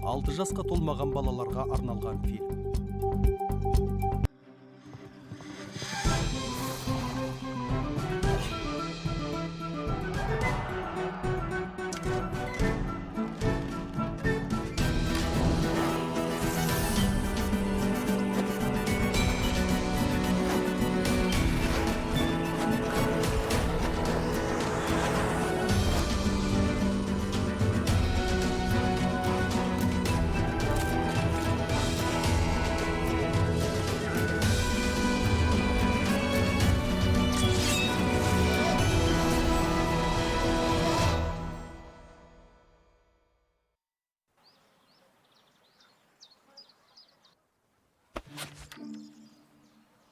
6 жасқа толмаған балаларға арналған фильм.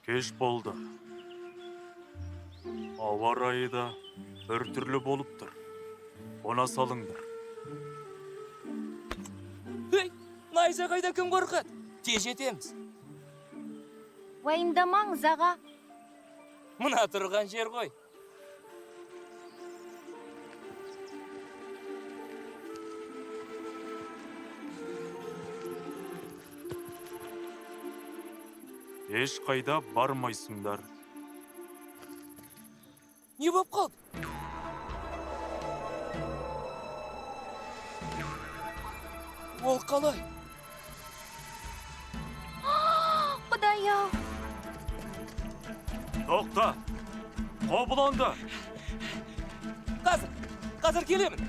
Кеш болды. Ауа райы да бір түрлі болып тұр. Қона салыңдар. Ей, найза қайда кім қорқады? Тез жетеміз. Уайымдамаңыз, аға. Мына тұрған жер ғой. Еш қайда бармайсыңдар. Не боп қалды? Ол қалай? Құдай-ау. Тоқта! Қобыланды! Қазір келемін.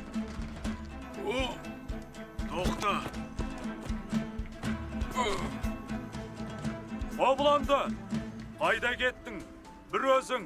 Тоқта! Қобыланды! Қайда кеттің? Bir өзің!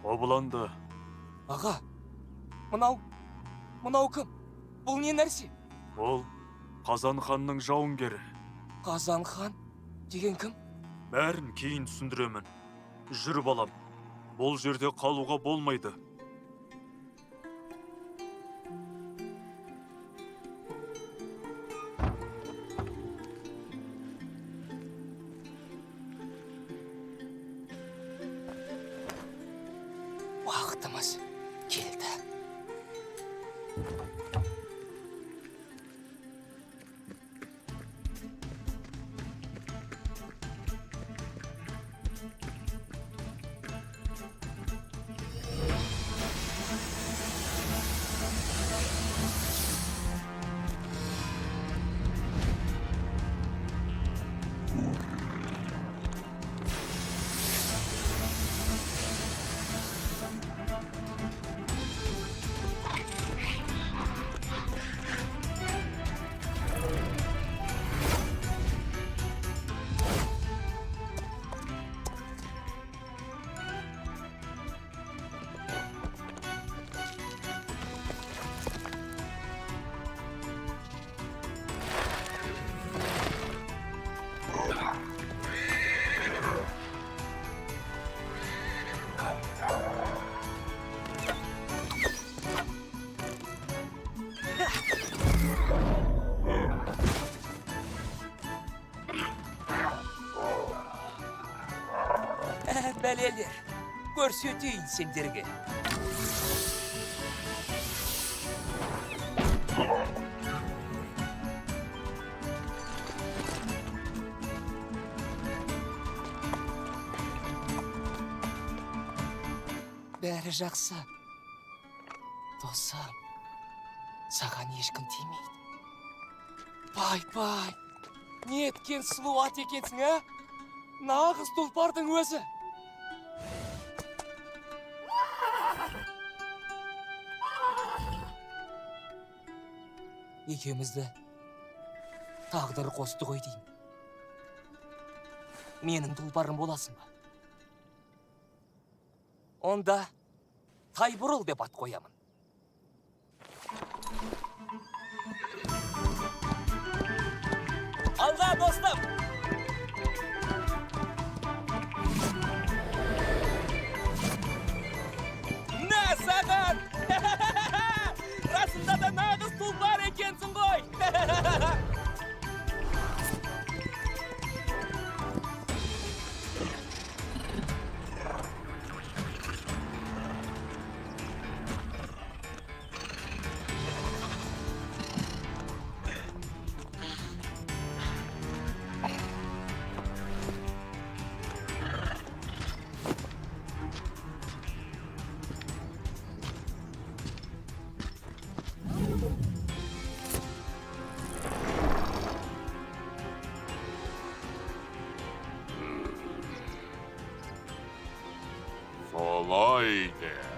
Қобыланды! Аға, мынау кім? Бұл не нәрсе? Ол Қазан ханның жауынгері. Қазан хан деген кім? Бәрін кейін түсіндіремін. Жүр балам, бұл жерде қалуға болмайды. Уақытымыз келді. Бәлелер, көрсетейін сендерге. Бәрі жақсы. Dostum, саған ешкім тимейді. Бай, не еткен сұлу ат екенсің, а? Нағыз тұлпардың өзі. Екеумізді тағдыр қосты ғой деймін. Менің тұлпарым боласың ба? Онда Тайбұрыл деп ат қоямын. Алға, достым! На саған! Расында да нағыз тұлпар екенсің ғой! Солай де.